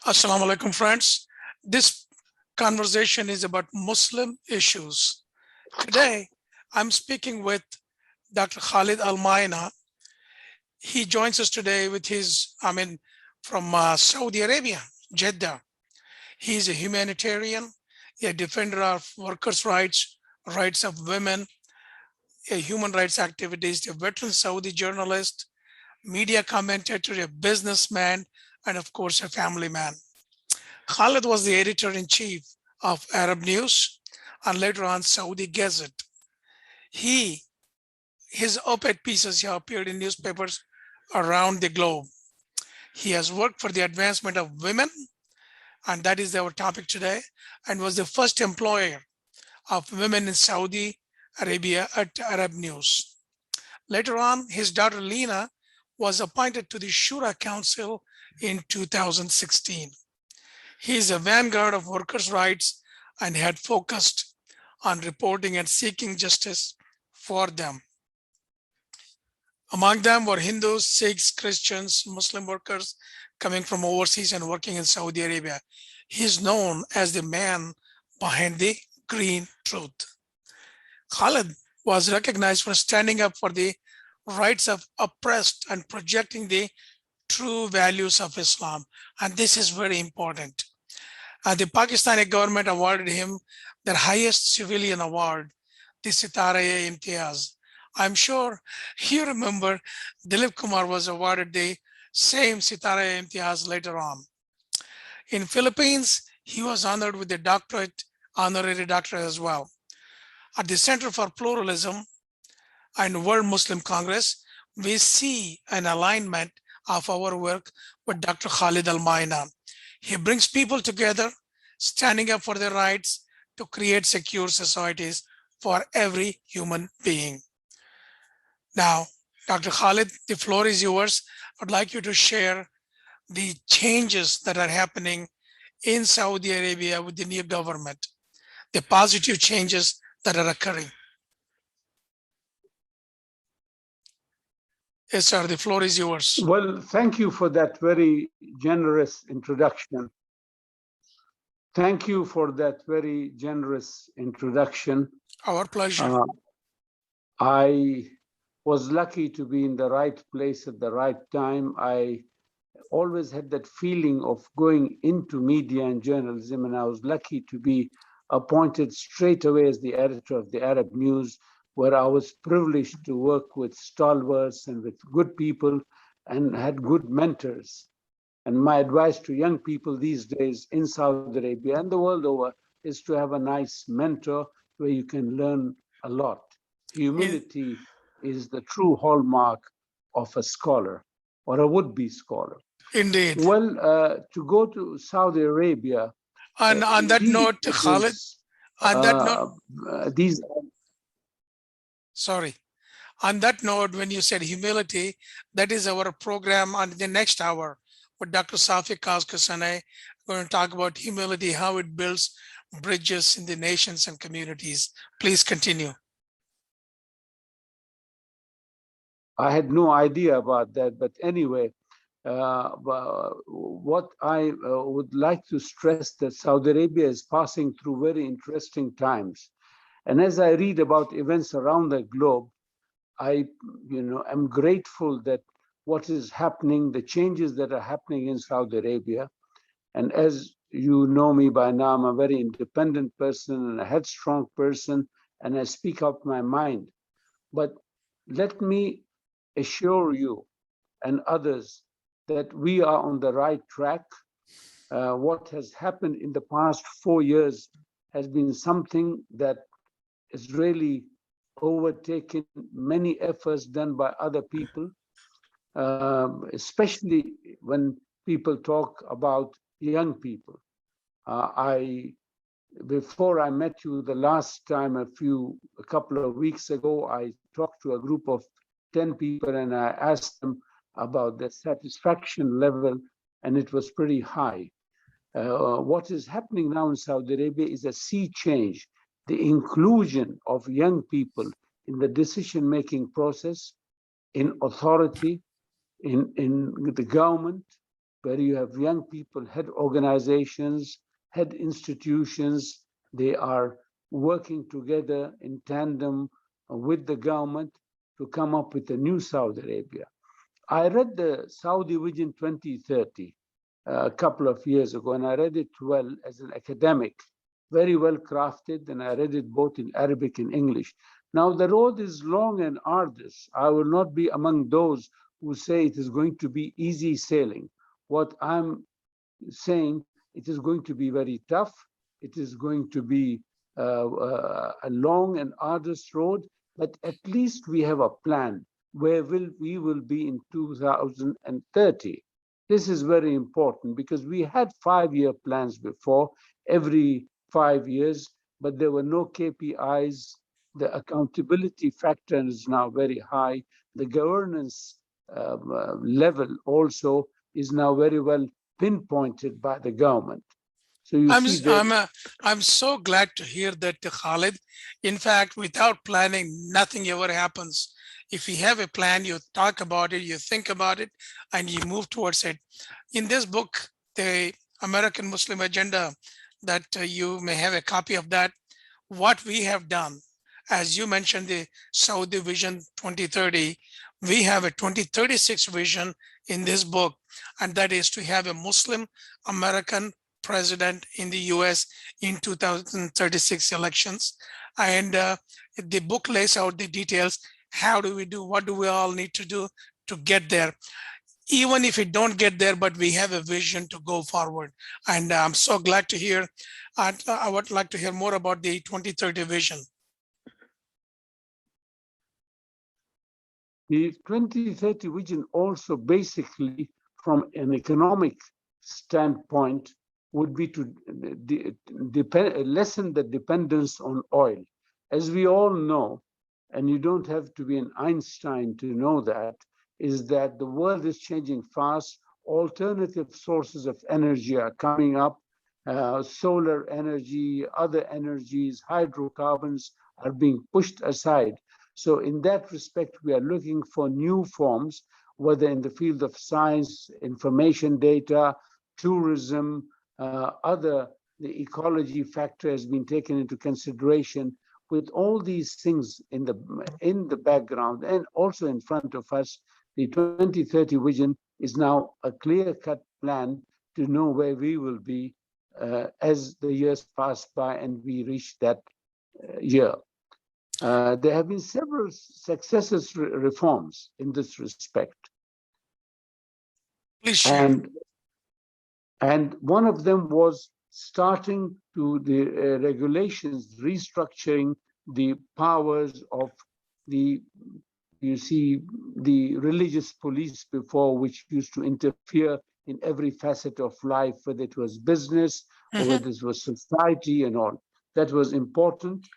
Assalamu alaikum, friends. This conversation is about Muslim issues. Today, I'm speaking with Dr. Khaled Almaeena. He joins us today with from Saudi Arabia, Jeddah. He's a humanitarian, a defender of workers' rights, rights of women, a human rights activist, a veteran Saudi journalist, media commentator, a businessman, and of course, a family man. Khaled was the editor-in-chief of Arab News and later on Saudi Gazette. He, his op-ed pieces have appeared in newspapers around the globe. He has worked for the advancement of women, and that is our topic today, and was the first employer of women in Saudi Arabia at Arab News. Later on, his daughter Lena was appointed to the Shura Council in 2016. He is a vanguard of workers' rights and had focused on reporting and seeking justice for them. Among them were Hindus, Sikhs, Christians, Muslim workers coming from overseas and working in Saudi Arabia. He is known as the man behind the green truth. Khaled was recognized for standing up for the rights of oppressed and projecting the true values of Islam. And this is very important. The Pakistani government awarded him their highest civilian award, the Sitara-e-Imtiaz. I'm sure you remember Dilip Kumar was awarded the same Sitara-e-Imtiaz later on. In Philippines, he was honored with the doctorate, honorary doctorate as well. At the Center for Pluralism and World Muslim Congress, we see an alignment of our work with Dr. Khaled Almaeena. He brings people together, standing up for their rights to create secure societies for every human being. Now, Dr. Khaled, the floor is yours. I'd like you to share the changes that are happening in Saudi Arabia with the new government, the positive changes that are occurring. Yes, sir, the floor is yours. Well, thank you for that very generous introduction. Thank you for that very generous introduction. Our pleasure. I was lucky to be in the right place at the right time. I always had that feeling of going into media and journalism, and I was lucky to be appointed straight away as the editor of the Arab News, where I was privileged to work with stalwarts and with good people and had good mentors. And my advice to young people these days in Saudi Arabia and the world over is to have a nice mentor where you can learn a lot. Humility is the true hallmark of a scholar or a would-be scholar. Indeed. Well, to go to Saudi Arabia. And on that note, Khaled, on that note, sorry. On that note, when you said humility, that is our program on the next hour with Dr. Safi Kazkasane. We're going to talk about humility, how it builds bridges in the nations and communities. Please continue. I had no idea about that, but anyway, what I would like to stress that Saudi Arabia is passing through very interesting times. And as I read about events around the globe, I am grateful that what is happening, the changes that are happening in Saudi Arabia. And as you know me by now, I'm a very independent person and a headstrong person, and I speak out my mind. But let me assure you and others that we are on the right track. What has happened in the past 4 years has been something that has really overtaken many efforts done by other people, especially when people talk about young people. Before I met you the last time, a couple of weeks ago, I talked to a group of 10 people and I asked them about their satisfaction level, and it was pretty high. What is happening now in Saudi Arabia is a sea change, the inclusion of young people in the decision-making process, in authority, in the government, where you have young people, head organizations, head institutions. They are working together in tandem with the government to come up with a new Saudi Arabia. I read the Saudi Vision 2030 a couple of years ago, and I read it well as an academic, very well crafted, and I read it both in Arabic and English. Now, the road is long and arduous. I will not be among those who say it is going to be easy sailing. What I'm saying, it is going to be very tough. It is going to be a long and arduous road, but at least we have a plan where we will be in 2030. This is very important because we had 5-year plans before, every 5 years, but there were no KPIs. The accountability factor is now very high. The governance level also is now very well pinpointed by the government. So you I'm see s- that. I'm so glad to hear that, Khalid. In fact, without planning, nothing ever happens. If you have a plan, you talk about it, you think about it, and you move towards it. In this book, the American Muslim Agenda, that you may have a copy of that, what we have done, as you mentioned, the Saudi Vision 2030, we have a 2036 vision in this book, and that is to have a Muslim American president in the US in 2036 elections. And the book lays out the details. How do we do? What do we all need to do to get there? Even if we don't get there, but we have a vision to go forward. And I'm so glad to hear. I would like to hear more about the 2030 vision. The 2030 vision also basically, from an economic standpoint, would be to lessen the dependence on oil. As we all know, and you don't have to be an Einstein to know that, is that the world is changing fast. Alternative sources of energy are coming up. Solar energy, other energies, hydrocarbons are being pushed aside. So in that respect, we are looking for new forms, whether in the field of science, information data, tourism, the ecology factor has been taken into consideration. With all these things in the background and also in front of us, the 2030 vision is now a clear-cut plan to know where we will be as the years pass by and we reach that year. There have been several successive reforms in this respect. Please share. And one of them was starting to the regulations, restructuring the powers of the, you see, the religious police before, which used to interfere in every facet of life, whether it was business or whether it was society and all. That was important.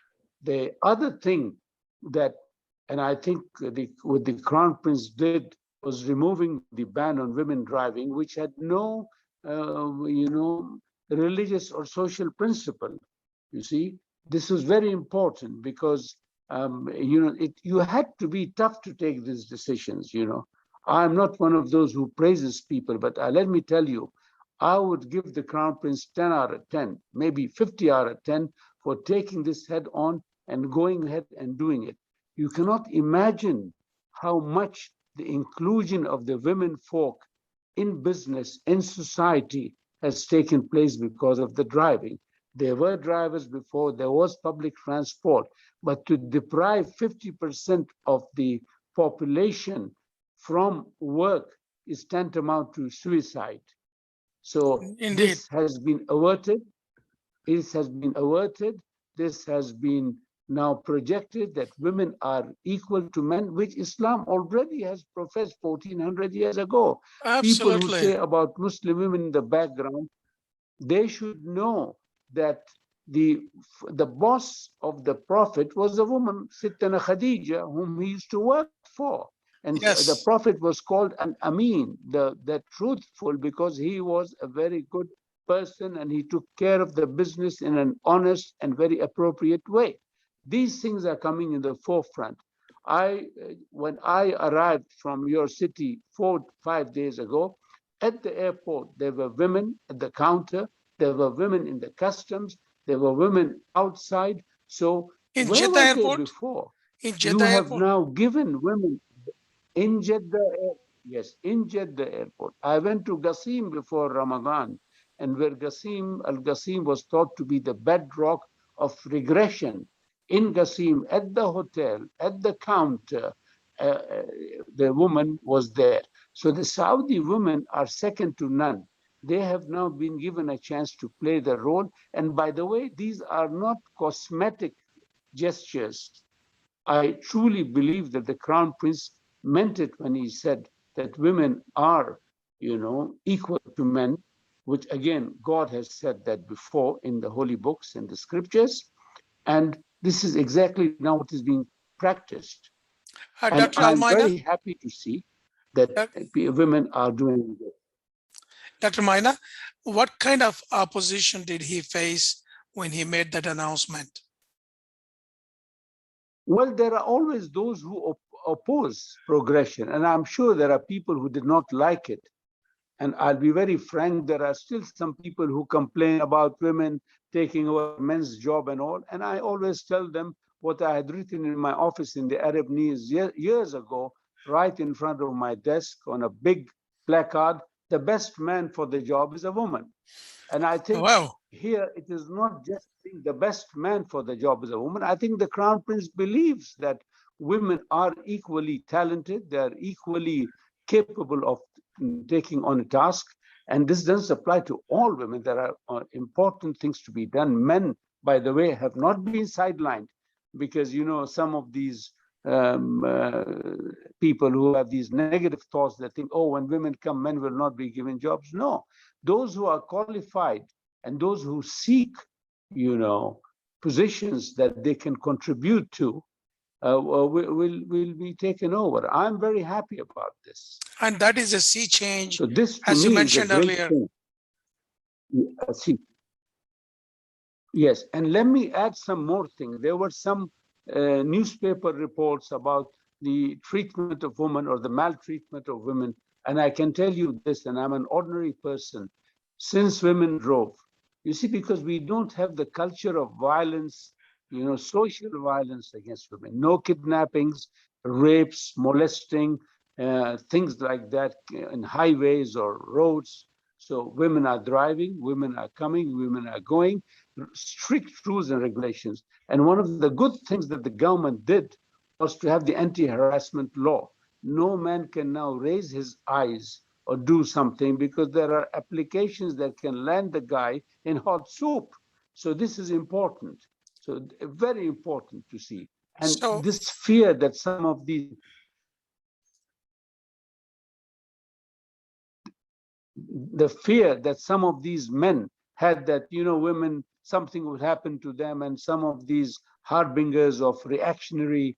The other thing that, and I think what the Crown Prince did was removing the ban on women driving, which had no, religious or social principle. You see, this was very important because you had to be tough to take these decisions. I'm not one of those who praises people, but let me tell you, I would give the Crown Prince 10 out of 10, maybe 50 out of 10 for taking this head on and going ahead and doing it. You cannot imagine how much the inclusion of the women folk in business, in society, has taken place because of the driving. There were drivers before, there was public transport, but to deprive 50% of the population from work is tantamount to suicide. So Indeed. this has been averted. This has been averted. This has been now projected that women are equal to men, which Islam already has professed 1400 years ago. People who Absolutely. say about Muslim women in the background, they should know that the boss of the Prophet was a woman, Sittana Khadija, whom he used to work for. And the Yes. Prophet was called an Amin, the truthful, because he was a very good person and he took care of the business in an honest and very appropriate way. These things are coming in the forefront. When I arrived from your city 4-5 days ago, at the airport, there were women at the counter, there were women in the customs, there were women outside. So In where Jeddah were they Airport? before? In You Jeddah have Airport? now given women in Jeddah, yes, in Jeddah airport. I went to Qasim before Ramadan, and where Qasim was thought to be the bedrock of regression. In Qasim, at the hotel, at the counter, the woman was there. So the Saudi women are second to none. They have now been given a chance to play the role. And by the way, these are not cosmetic gestures. I truly believe that the Crown Prince meant it when he said that women are, equal to men, which again, God has said that before in the holy books and the scriptures. And this is exactly now what is being practiced. And Dr. I'm Almaina, very happy to see that women are doing it. Dr. Maina, what kind of opposition did he face when he made that announcement? Well, there are always those who oppose progression, and I'm sure there are people who did not like it. And I'll be very frank, there are still some people who complain about women taking over men's job and all. And I always tell them what I had written in my office in the Arab News years ago, right in front of my desk on a big placard: the best man for the job is a woman. And I think Wow. here it is not just being the best man for the job as a woman. I think the Crown Prince believes that women are equally talented, they are equally capable of taking on a task. And this doesn't apply to all women. There are important things to be done. Men, by the way, have not been sidelined because, some of these people who have these negative thoughts that think, oh, when women come, men will not be given jobs. No, those who are qualified and those who seek, positions that they can contribute to will be taken over. I'm very happy about this. And that is a sea change, So this, to as you me, is a mentioned great earlier. thing. See, yes, and let me add some more things. There were some newspaper reports about the treatment of women or the maltreatment of women. And I can tell you this, and I'm an ordinary person, since women drove, you see, because we don't have the culture of violence, social violence against women, no kidnappings, rapes, molesting, things like that in highways or roads. So women are driving, women are coming, women are going, strict rules and regulations. And one of the good things that the government did was to have the anti-harassment law. No man can now raise his eyes or do something because there are applications that can land the guy in hot soup. So this is important. So very important to see. And So, this fear that some of these men had that, women, something would happen to them, and some of these harbingers of reactionary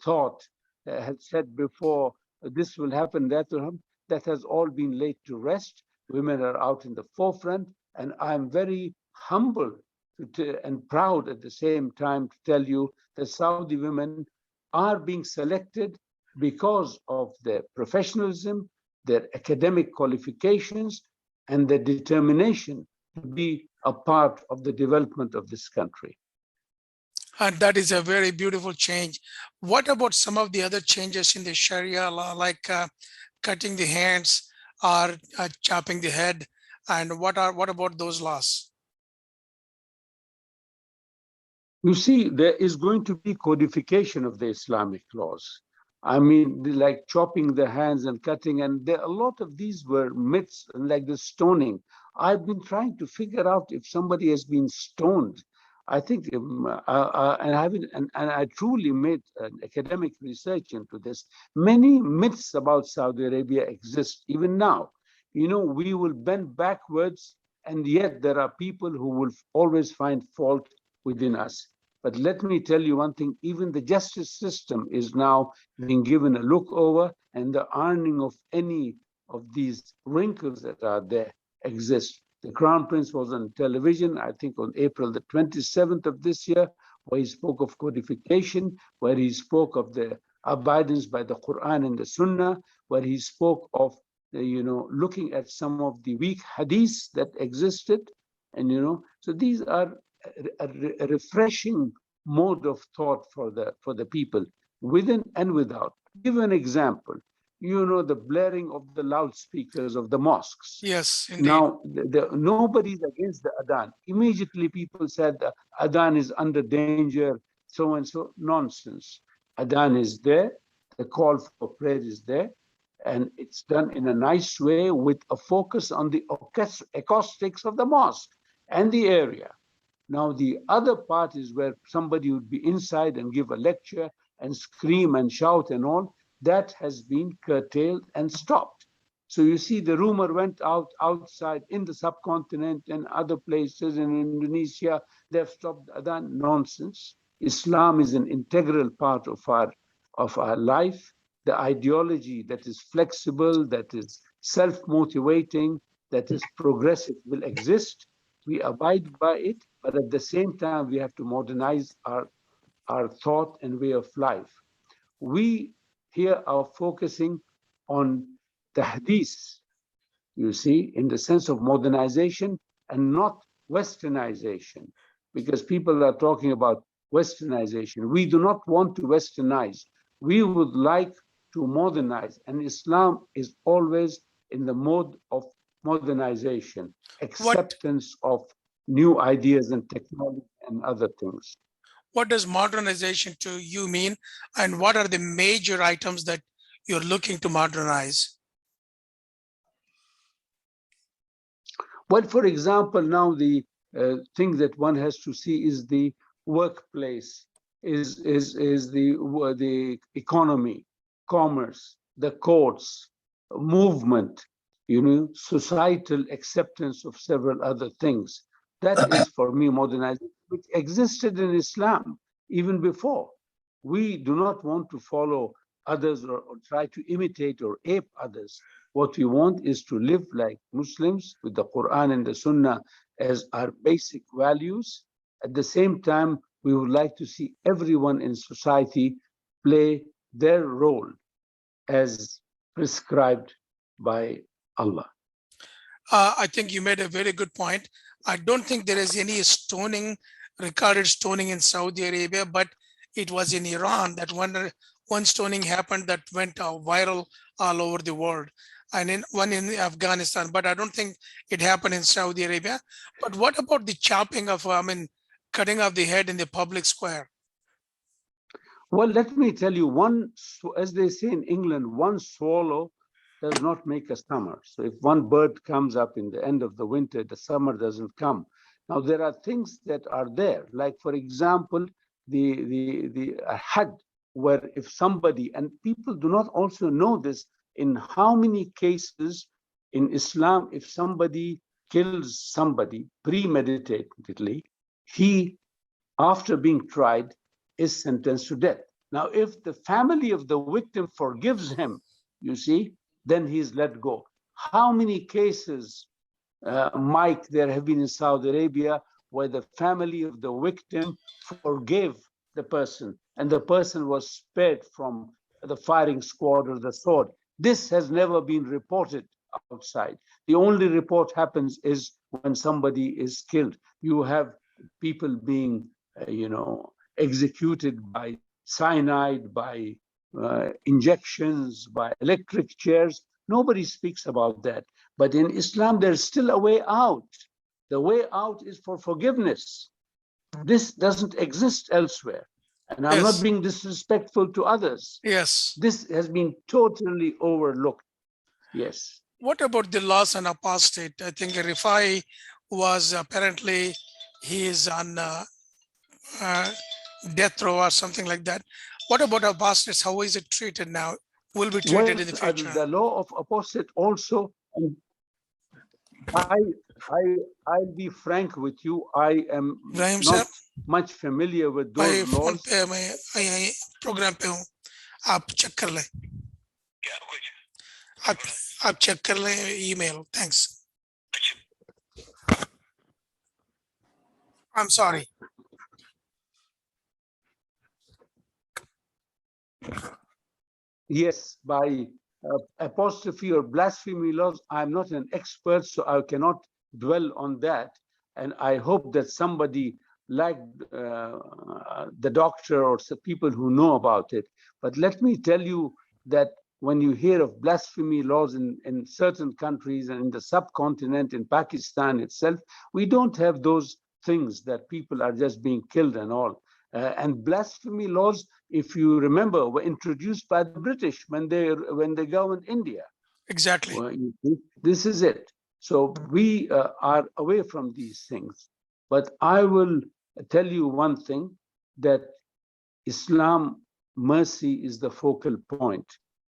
thought had said before, this will happen, that will happen, that has all been laid to rest. Women are out in the forefront, and I'm very humble and proud at the same time to tell you that Saudi women are being selected because of their professionalism, their academic qualifications, and their determination to be a part of the development of this country. and that is a very beautiful change. What about some of the other changes in the Sharia law, like cutting the hands or chopping the head? And what about those laws? You see, there is going to be codification of the Islamic laws. I mean, like chopping the hands and cutting, and a lot of these were myths, like the stoning. I've been trying to figure out if somebody has been stoned. I think, and I truly made an academic research into this. Many myths about Saudi Arabia exist even now. We will bend backwards, and yet there are people who will always find fault within us. But let me tell you one thing, even the justice system is now being given a look over, and the ironing of any of these wrinkles that are there exist. The Crown Prince was on television, I think on April the 27th of this year, where he spoke of codification, where he spoke of the abidance by the Quran and the Sunnah, where he spoke of looking at some of the weak hadiths that existed. And, so these are a refreshing mode of thought for the people, within and without. Give an example. The blaring of the loudspeakers of the mosques. Yes, indeed. Now, nobody's against the adhan. Immediately, people said the adhan is under danger, so and so. Nonsense. Adhan is there. The call for prayer is there, and it's done in a nice way with a focus on the acoustics of the mosque and the area. Now, the other part is where somebody would be inside and give a lecture and scream and shout and all. That has been curtailed and stopped. So you see, the rumor went outside in the subcontinent and other places in Indonesia. They've stopped adhan. Nonsense. Islam is an integral part of our life. The ideology that is flexible, that is self-motivating, that is progressive will exist. We abide by it, but at the same time, we have to modernize our thought and way of life. We here are focusing on the hadith, you see, in the sense of modernization and not westernization, because people are talking about westernization. We do not want to westernize. We would like to modernize, and Islam is always in the mode of modernization, acceptance of new ideas and technology and other things. What does modernization to you mean, and what are the major items that you're looking to modernize? Well, for example, now the thing that one has to see is the workplace, is the economy, commerce, the courts, movement, societal acceptance of several other things. That is, for me, modernization, which existed in Islam even before. We do not want to follow others or try to imitate or ape others. What we want is to live like Muslims with the Quran and the Sunnah as our basic values. At the same time, we would like to see everyone in society play their role as prescribed by Allah. I think you made a very good point. I don't think there is any recorded stoning in Saudi Arabia, but it was in Iran that one stoning happened that went viral all over the world, and one in Afghanistan, but I don't think it happened in Saudi Arabia. But what about the chopping of, cutting off the head in the public square? Well, let me tell you, as they say in England, one swallow does not make a summer. So if one bird comes up in the end of the winter, the summer doesn't come. Now, there are things that are there, like, for example, the had, where if somebody, and people do not also know this, in how many cases in Islam, if somebody kills somebody premeditatedly, he, after being tried, is sentenced to death. Now, if the family of the victim forgives him, you see, then he's let go. How many cases, Mike, there have been in Saudi Arabia where the family of the victim forgave the person and the person was spared from the firing squad or the sword? This has never been reported outside. The only report happens is when somebody is killed. You have people being, executed by cyanide, by injections, by electric chairs. Nobody speaks about that. But in Islam, there's still a way out. The way out is for forgiveness. This doesn't exist elsewhere. And I'm not being disrespectful to others. Yes. This has been totally overlooked. Yes. What about the lost and apostate? I think Rifai was apparently, he is on death row or something like that. What about apostates? How is it treated now? Will be treated in the future? The law of apostate also, I'll be frank with you, I am not much familiar with those laws. Program पे हूँ, आप check कर लें, आप check कर लें email. Thanks. I'm sorry. Yes, by apostrophe or blasphemy laws, I'm not an expert, so I cannot dwell on that. And I hope that somebody like the doctor or some people who know about it. But let me tell you that when you hear of blasphemy laws in certain countries and in the subcontinent, in Pakistan itself, we don't have those things that people are just being killed and all. And blasphemy laws, if you remember, were introduced by the British when they governed India. Exactly. Well, this is it. So we are away from these things. But I will tell you one thing, that Islam, mercy is the focal point.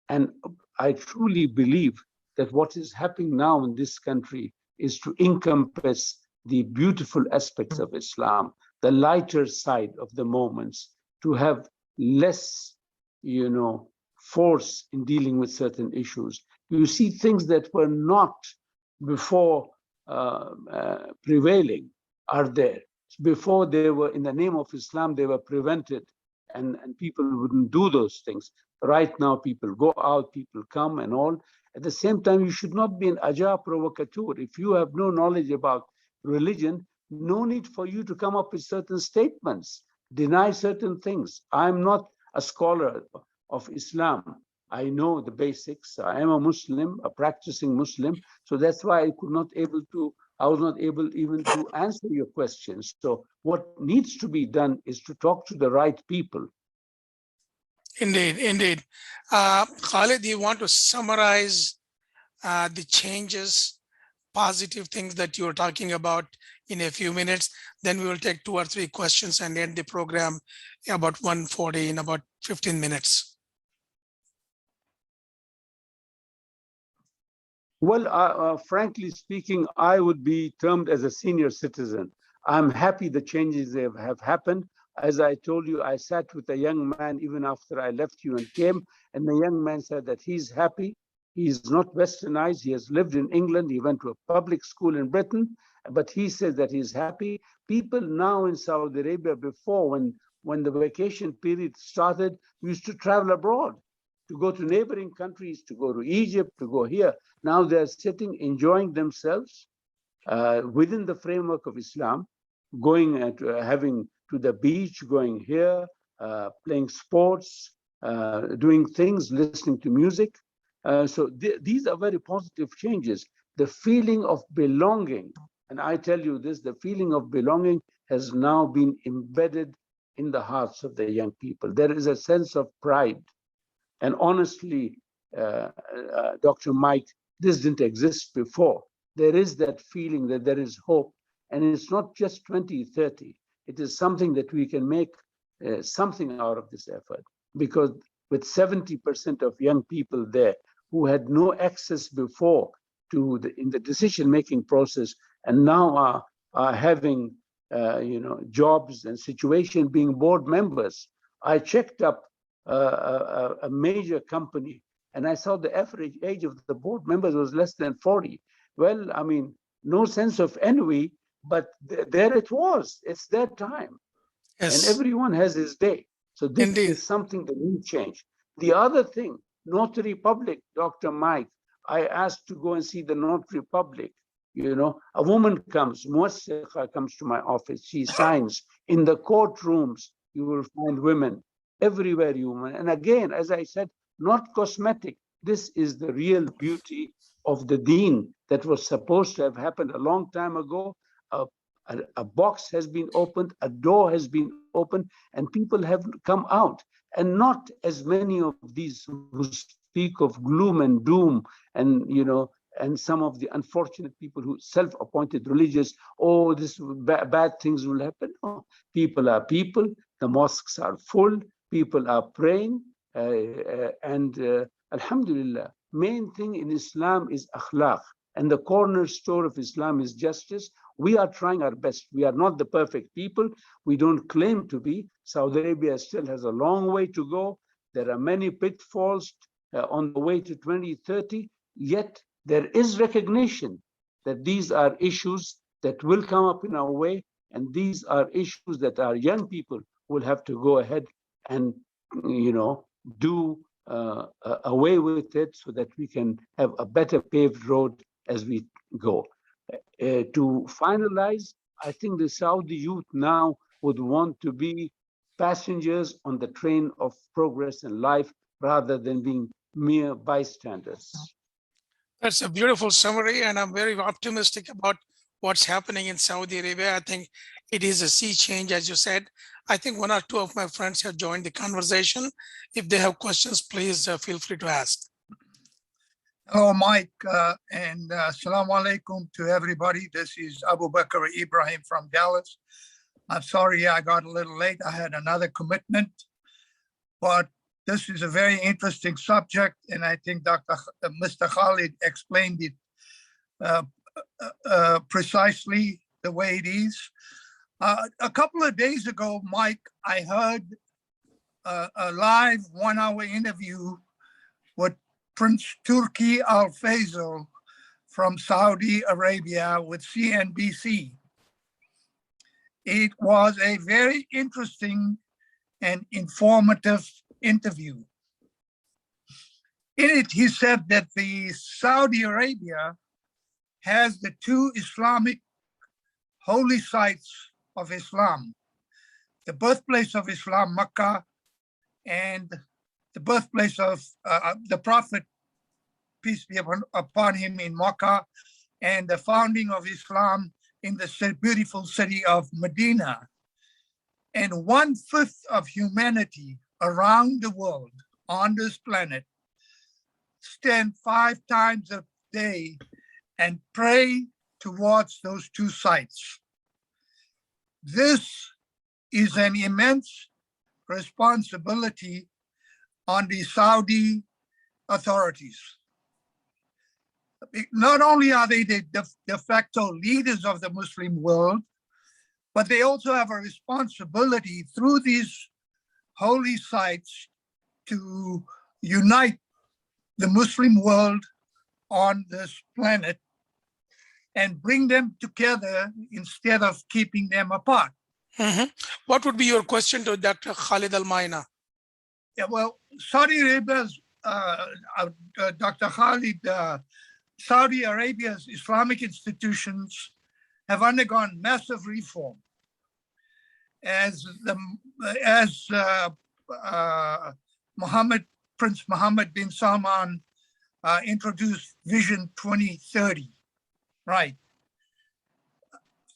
And I truly believe that what is happening now in this country is to encompass the beautiful aspects of Islam, the lighter side of the moments, to have less, force in dealing with certain issues. You see things that were not before prevailing are there. Before they were, in the name of Islam, they were prevented, and people wouldn't do those things. Right now, people go out, people come and all. At the same time, you should not be an agile provocateur. If you have no knowledge about religion, no need for you to come up with certain statements, deny certain things. I'm not a scholar of Islam. I know the basics. I am a Muslim, a practicing Muslim. So that's why I was not able even to answer your questions. So what needs to be done is to talk to the right people. Indeed, indeed. Khalid, you want to summarize the changes, positive things that you're talking about in a few minutes? Then we will take 2 or 3 questions and end the program about 1:40 in about 15 minutes. Well, frankly speaking, I would be termed as a senior citizen. I'm happy the changes have happened. As I told you, I sat with a young man even after I left you and came, and the young man said that he's happy. He's not westernized. He has lived in England. He went to a public school in Britain, but he says that he's happy. People now in Saudi Arabia, before, when the vacation period started, used to travel abroad, to go to neighboring countries, to go to Egypt, to go here. Now they're sitting, enjoying themselves within the framework of Islam, going and having to the beach, going here, playing sports, doing things, listening to music. So these are very positive changes. The feeling of belonging, and I tell you this, the feeling of belonging has now been embedded in the hearts of the young people. There is a sense of pride. And honestly, Dr. Mike, this didn't exist before. There is that feeling that there is hope. And it's not just 2030. It is something that we can make something out of this effort. Because with 70% of young people there who had no access before to in the decision-making process, and now are having jobs and situation, being board members. I checked up a major company, and I saw the average age of the board members was less than 40. Well, I mean, no sense of envy, but there it was. It's their time. And Yes, everyone has his day. So this indeed. is something that will change. The other thing, Notary Public, Dr. Mike, I asked to go and see the Notary Public. A woman comes, Muassikha comes to my office. She signs. In the courtrooms, you will find women everywhere, human. And again, as I said, not cosmetic. This is the real beauty of the deen that was supposed to have happened a long time ago. A box has been opened, a door has been opened, and people have come out. And not as many of these who speak of gloom and doom, and some of the unfortunate people who self-appointed religious, oh, this bad things will happen. No, people are people. The mosques are full. People are praying, and Alhamdulillah. Main thing in Islam is akhlaq, and the cornerstone of Islam is justice. We are trying our best. We are not the perfect people. We don't claim to be. Saudi Arabia still has a long way to go. There are many pitfalls on the way to 2030, yet there is recognition that these are issues that will come up in our way, and these are issues that our young people will have to go ahead and do away with it so that we can have a better paved road as we go. To finalize, I think the Saudi youth now would want to be passengers on the train of progress and life rather than being mere bystanders. That's a beautiful summary, and I'm very optimistic about what's happening in Saudi Arabia. I think it is a sea change, as you said. I think one or two of my friends have joined the conversation. If they have questions, please feel free to ask. Hello, Mike, and Assalamu alaikum to everybody. This is Abu Bakr Ibrahim from Dallas. I'm sorry I got a little late. I had another commitment, but this is a very interesting subject, and I think Mr. Khalid explained it precisely the way it is. A couple of days ago, Mike, I heard a live 1-hour interview with Prince Turki Al Faisal from Saudi Arabia with CNBC. It was a very interesting and informative interview. In it, he said that the Saudi Arabia has the two Islamic holy sites of Islam, the birthplace of Islam, Mecca, and the birthplace of the Prophet, peace be upon him, in Mecca, and the founding of Islam in the beautiful city of Medina. And 1/5 of humanity around the world on this planet stand 5 times a day and pray towards those two sites. This is an immense responsibility on the Saudi authorities. Not only are they the de facto leaders of the Muslim world, but they also have a responsibility through these holy sites to unite the Muslim world on this planet and bring them together instead of keeping them apart. What would be your question to Dr. Khaled Almaeena? Yeah, well, Saudi Arabia's, Dr. Khalid, Saudi Arabia's Islamic institutions have undergone massive reform as Prince Mohammed bin Salman introduced Vision 2030. Right.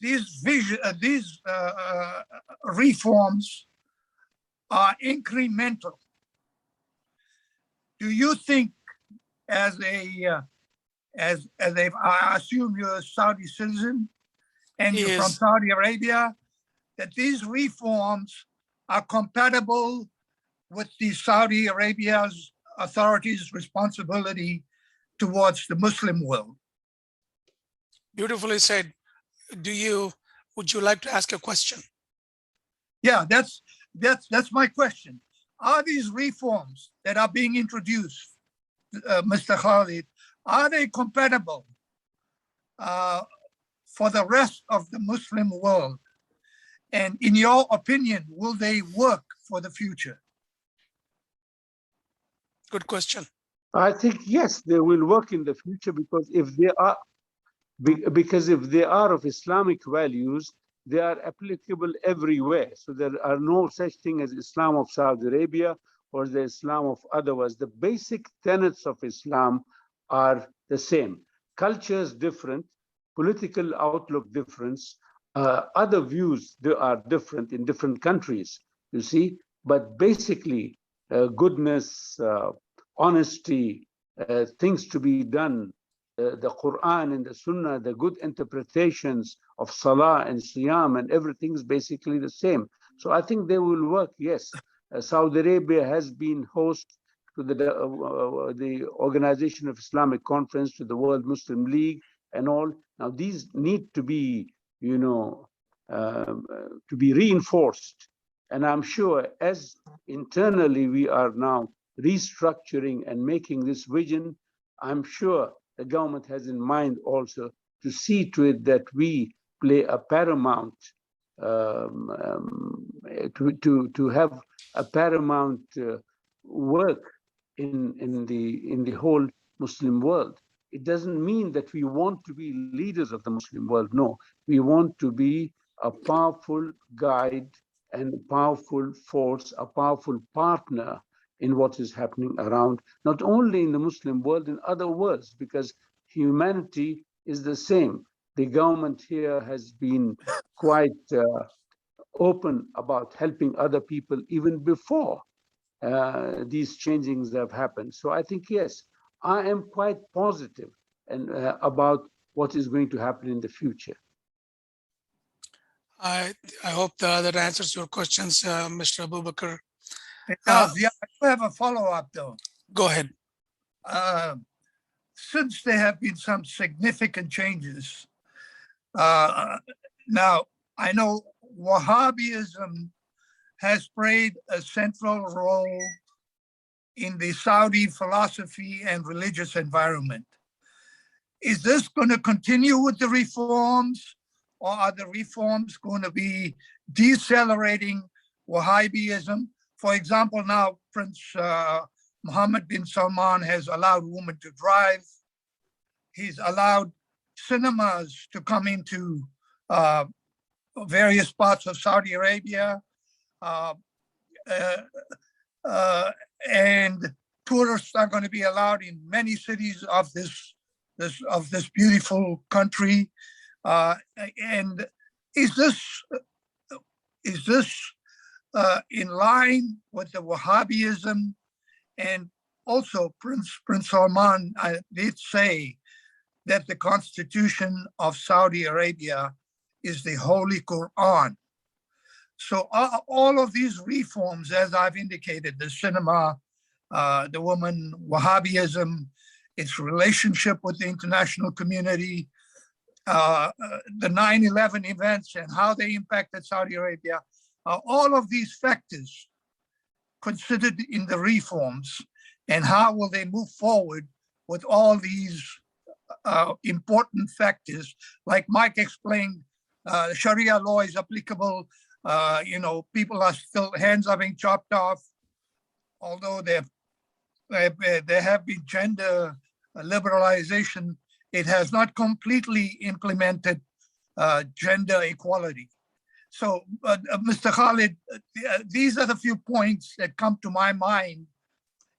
These reforms are incremental. Do you think, I assume you're a Saudi citizen and you're from Saudi Arabia, that these reforms are compatible with the Saudi Arabia's authorities' responsibility towards the Muslim world? Beautifully said. Would you like to ask a question? Yeah, that's my question. Are these reforms that are being introduced, Mr. Khalid, are they compatible for the rest of the Muslim world? And in your opinion, will they work for the future? Good question. I think yes, they will work in the future because if they are of Islamic values, they are applicable everywhere. So there are no such thing as Islam of Saudi Arabia or the Islam of others. The basic tenets of Islam are the same. Cultures different, political outlook difference, other views are different in different countries, you see. But basically, goodness, honesty, things to be done, the Quran and the Sunnah, the good interpretations of Salah and Siyam and everything is basically the same. So I think they will work, yes. Saudi Arabia has been host to the Organization of Islamic Conference, to the World Muslim League and all. Now these need to be, to be reinforced. And I'm sure as internally we are now restructuring and making this vision, I'm sure the government has in mind also to see to it that we play a paramount, to have a paramount work in the whole Muslim world. It doesn't mean that we want to be leaders of the Muslim world. No, we want to be a powerful guide and a powerful force, a powerful partner in what is happening around, not only in the Muslim world, in other worlds, because humanity is the same. The government here has been quite open about helping other people even before these changings have happened. So I think, yes, I am quite positive and about what is going to happen in the future. I hope that answers your questions, Mr. Abubakar. It does. Yeah, I do have a follow-up though. Go ahead. Since there have been some significant changes, now I know Wahhabism has played a central role in the Saudi philosophy and religious environment. Is this going to continue with the reforms, or are the reforms going to be decelerating Wahhabism? For example, now Prince Mohammed bin Salman has allowed women to drive. He's allowed cinemas to come into various parts of Saudi Arabia. And tourists are going to be allowed in many cities of this beautiful country. And is this in line with the Wahhabism? And also, Prince Salman did say that the Constitution of Saudi Arabia is the Holy Quran. So all of these reforms, as I've indicated, the cinema, the woman, Wahhabism, its relationship with the international community, the 9/11 events and how they impacted Saudi Arabia, all of these factors considered in the reforms, and how will they move forward with all these important factors? Like Mike explained, Sharia law is applicable. People are still, hands are being chopped off, although there have been gender liberalization. It has not completely implemented gender equality. So, Mr. Khaled, these are the few points that come to my mind,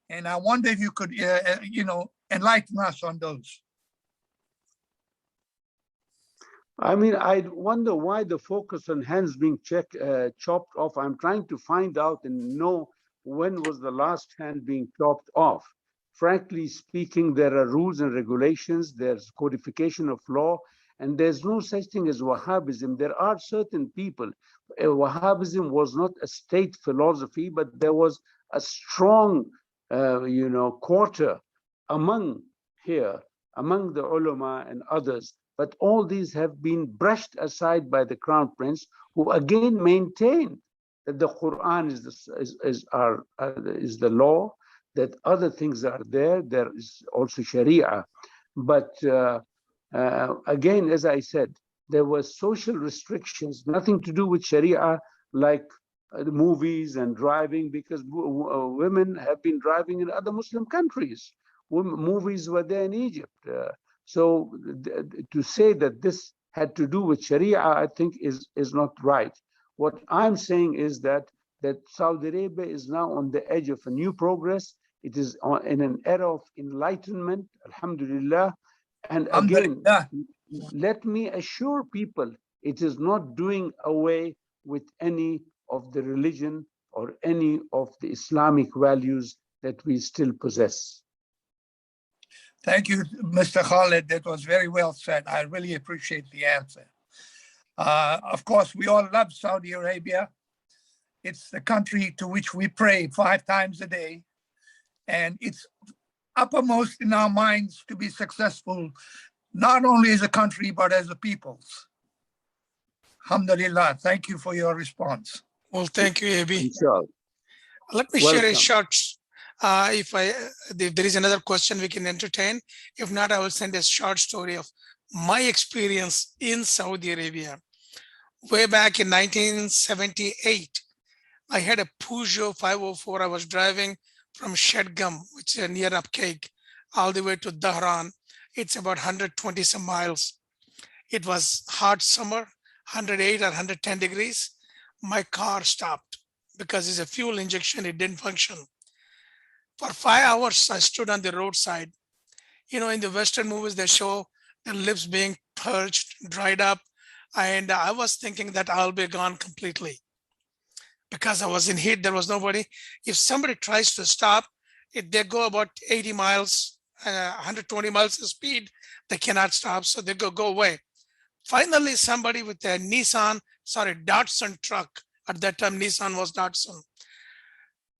and I wonder if you could, enlighten us on those. I mean, I wonder why the focus on hands being chopped off. I'm trying to find out and know when was the last hand being chopped off. Frankly speaking, there are rules and regulations, there's codification of law, and there's no such thing as Wahhabism. There are certain people. Wahhabism was not a state philosophy, but there was a strong, quarter among the ulama and others. But all these have been brushed aside by the Crown Prince, who again maintained that the Quran is the law, that other things are there. There is also Sharia. But again, as I said, there were social restrictions, nothing to do with Sharia, like movies and driving, because women have been driving in other Muslim countries. Movies were there in Egypt. So to say that this had to do with Sharia, I think is not right. What I'm saying is that Saudi Arabia is now on the edge of a new progress. It is in an era of enlightenment, alhamdulillah. And again, let me assure people, it is not doing away with any of the religion or any of the Islamic values that we still possess. Thank you, Mr. Khaled. That was very well said. I really appreciate the answer. Of course, we all love Saudi Arabia. It's the country to which we pray 5 times a day. And it's uppermost in our minds to be successful, not only as a country, but as a people. Alhamdulillah. Thank you for your response. Well, thank you, AB. Inshallah. Let me share a short, if there is another question we can entertain. If not, I will send a short story of my experience in Saudi Arabia. Way back in 1978, I had a Peugeot 504 I was driving from Shedgum, which is near Upcake, all the way to Dahran. It's about 120 some miles. It was hot summer, 108 or 110 degrees. My car stopped because it's a fuel injection. It didn't function. For 5 hours, I stood on the roadside. In the Western movies, they show the lips being purged, dried up. And I was thinking that I'll be gone completely because I was in heat. There was nobody. If somebody tries to stop, if they go about 80 miles, 120 miles of speed, they cannot stop. So they go away. Finally, somebody with a Datsun truck. At that time, Nissan was Datsun.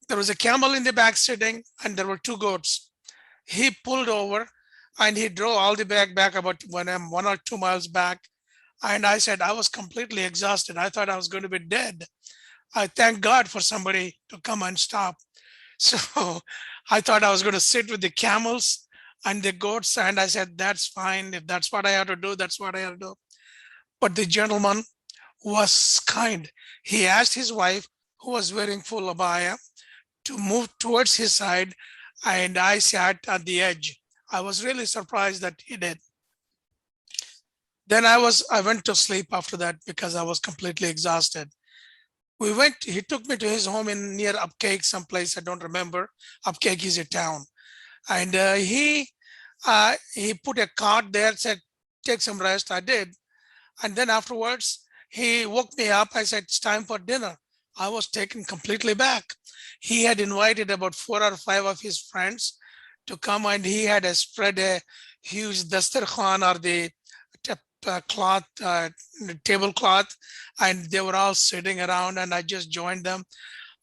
There was a camel in the back sitting, and there were two goats. He pulled over, and he drove all the way back about 1 or 2 miles back. And I said, I was completely exhausted. I thought I was going to be dead. I thank God for somebody to come and stop. So I thought I was going to sit with the camels and the goats. And I said, that's fine. If that's what I have to do, that's what I have to do. But the gentleman was kind. He asked his wife, who was wearing full abaya, to move towards his side, and I sat at the edge. I was really surprised that he did. Then I went to sleep after that because I was completely exhausted. He took me to his home in near Upcake, someplace I don't remember. Upcake is a town. And he put a cart there, said, take some rest. I did. And then afterwards, he woke me up. I said, it's time for dinner. I was taken completely back. He had invited about 4 or 5 of his friends to come, and he had spread a huge dastarkhan, or the tablecloth, and they were all sitting around, and I just joined them.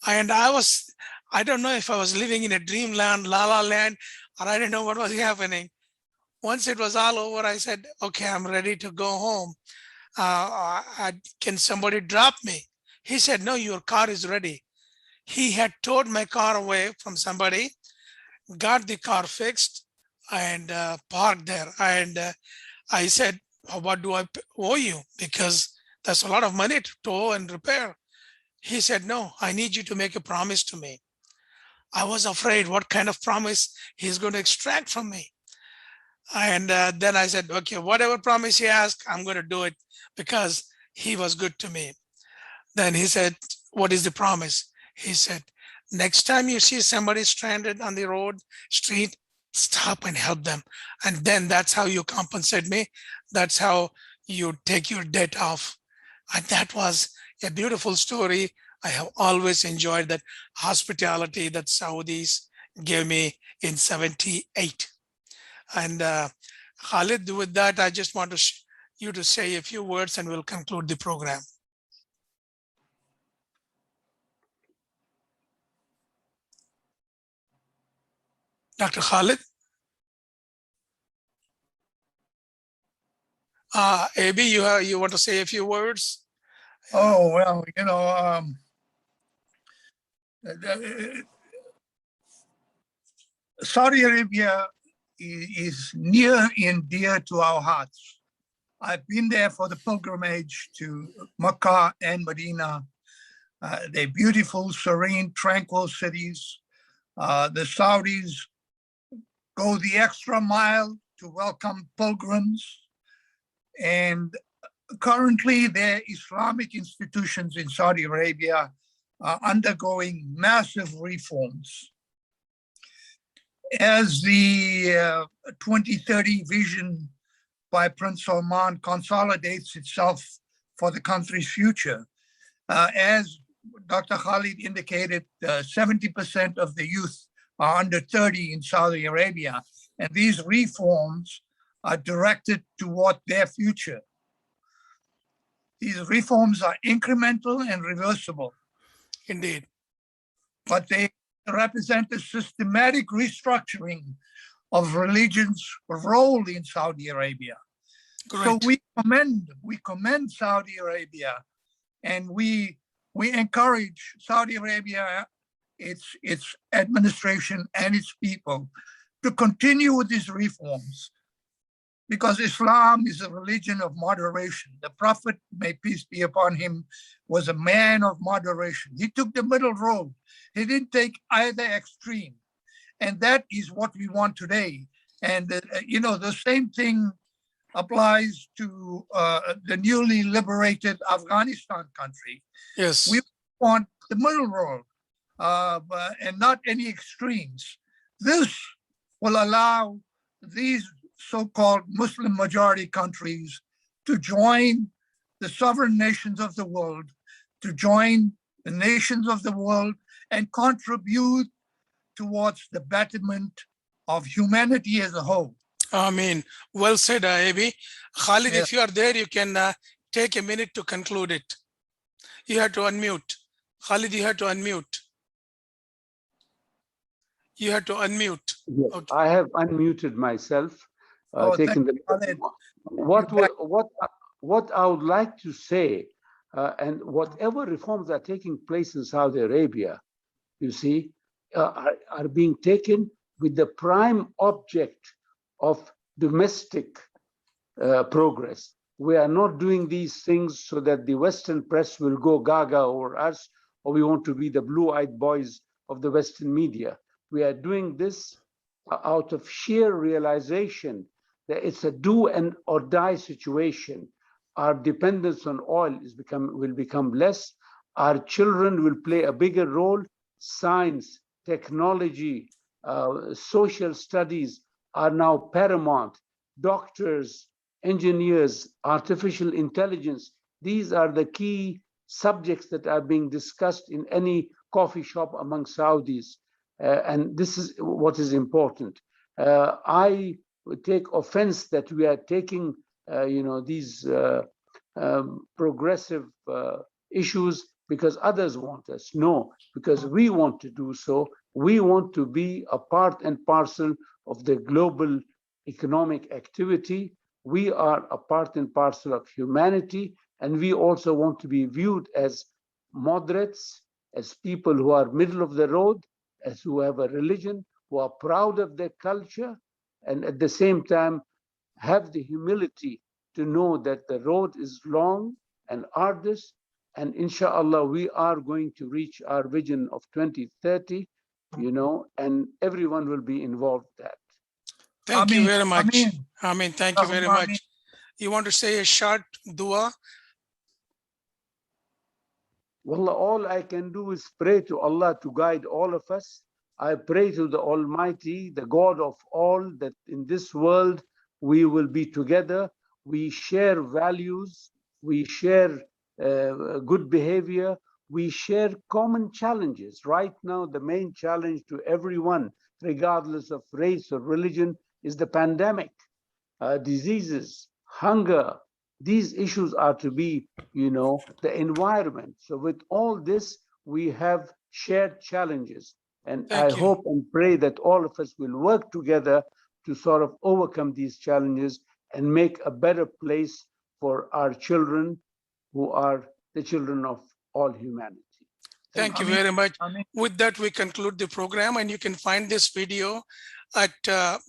And I don't know if I was living in a dreamland, la la land, or I didn't know what was happening. Once it was all over, I said, okay, I'm ready to go home. Can somebody drop me? He said, no, your car is ready. He had towed my car away from somebody, got the car fixed, and parked there. And I said, what do I owe you? Because that's a lot of money to tow and repair. He said, no, I need you to make a promise to me. I was afraid what kind of promise he's going to extract from me. And then I said, okay, whatever promise he asked, I'm going to do it because he was good to me. Then he said, what is the promise? He said, next time you see somebody stranded on the street, stop and help them. And then that's how you compensate me. That's how you take your debt off. And that was a beautiful story. I have always enjoyed that hospitality that Saudis gave me in 78. And Khalid, with that, I just want you to say a few words and we'll conclude the program. Dr. Khalid? Abi, you want to say a few words? Oh, well, Saudi Arabia is near and dear to our hearts. I've been there for the pilgrimage to Mecca and Medina. They're beautiful, serene, tranquil cities. The Saudis go the extra mile to welcome pilgrims. And currently, their Islamic institutions in Saudi Arabia are undergoing massive reforms. As the 2030 vision by Prince Salman consolidates itself for the country's future, as Dr. Khalid indicated, 70% of the youth are under 30 in Saudi Arabia, and these reforms are directed toward their future. These reforms are incremental and reversible. Indeed. But they represent a systematic restructuring of religion's role in Saudi Arabia. Great. So we commend Saudi Arabia, and we encourage Saudi Arabia, its administration and its people to continue with these reforms. because Islam is a religion of moderation. The Prophet, may peace be upon him, was a man of moderation. He took the middle road. He didn't take either extreme. And that is what we want today. And, the same thing applies to the newly liberated Afghanistan country. Yes. We want the middle road and not any extremes. This will allow these so-called Muslim majority countries to join the sovereign nations of the world, to join the nations of the world and contribute towards the betterment of humanity as a whole. Amen. Well said, Abi. Khalid, Yeah. if you are there, you can take a minute to conclude it. You have to unmute. Khalid, you have to unmute. You have to unmute. Yes, Okay. I have unmuted myself. Thank Taken the you, Khaled. what I would like to say, and whatever reforms are taking place in Saudi Arabia, you see, are being taken with the prime object of domestic progress. We are not doing these things so that the Western press will go gaga over us, or we want to be the blue-eyed boys of the Western media. We are doing this out of sheer realization that it's a do and or die situation. Our dependence on oil will become less. Our children will play a bigger role. Science, technology, social studies are now paramount. Doctors, engineers, artificial intelligence, these are the key subjects that are being discussed in any coffee shop among Saudis. And this is what is important. I take offense that we are taking, these progressive issues because others want us. No, because we want to do so. We want to be a part and parcel of the global economic activity. We are a part and parcel of humanity, and we also want to be viewed as moderates, as people who are middle of the road, as who have a religion, who are proud of their culture, and at the same time have the humility to know that the road is long and arduous, and inshallah we are going to reach our vision of 2030, and everyone will be involved in that. Thank you very much. Ameen. Amen. Thank you very Ameen. much. You want to say a short dua? Well, all I can do is pray to Allah to guide all of us. I pray to the Almighty, the God of all, that in this world we will be together. We share values, we share good behavior, we share common challenges. Right now, the main challenge to everyone, regardless of race or religion, is the pandemic, diseases, hunger. These issues are to be, the environment. So with all this, we have shared challenges. And I hope and pray that all of us will work together to sort of overcome these challenges and make a better place for our children, who are the children of all humanity. Thank you very much. With that, we conclude the program, and you can find this video at,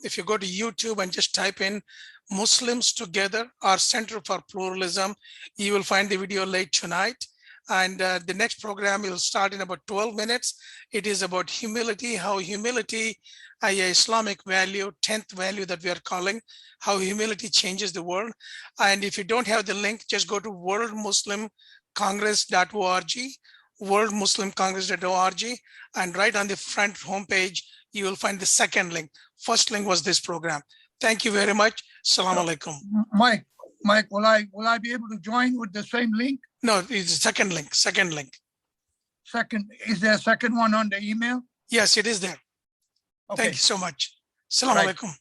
if you go to YouTube and just type in Muslims Together, our Center for Pluralism, you will find the video late tonight. And the next program will start in about 12 minutes. It is about humility, how humility, a Islamic value, 10th value that we are calling, how humility changes the world. And if you don't have the link, just go to worldmuslimcongress.org, worldmuslimcongress.org, and right on the front homepage, you will find the second link. First link was this program. Thank you very much. Assalamu alaikum. Mike, will I be able to join with the same link? No, it's the second link. Is there a second one on the email? Yes, it is there. Okay. Thank you so much. Assalamu alaikum.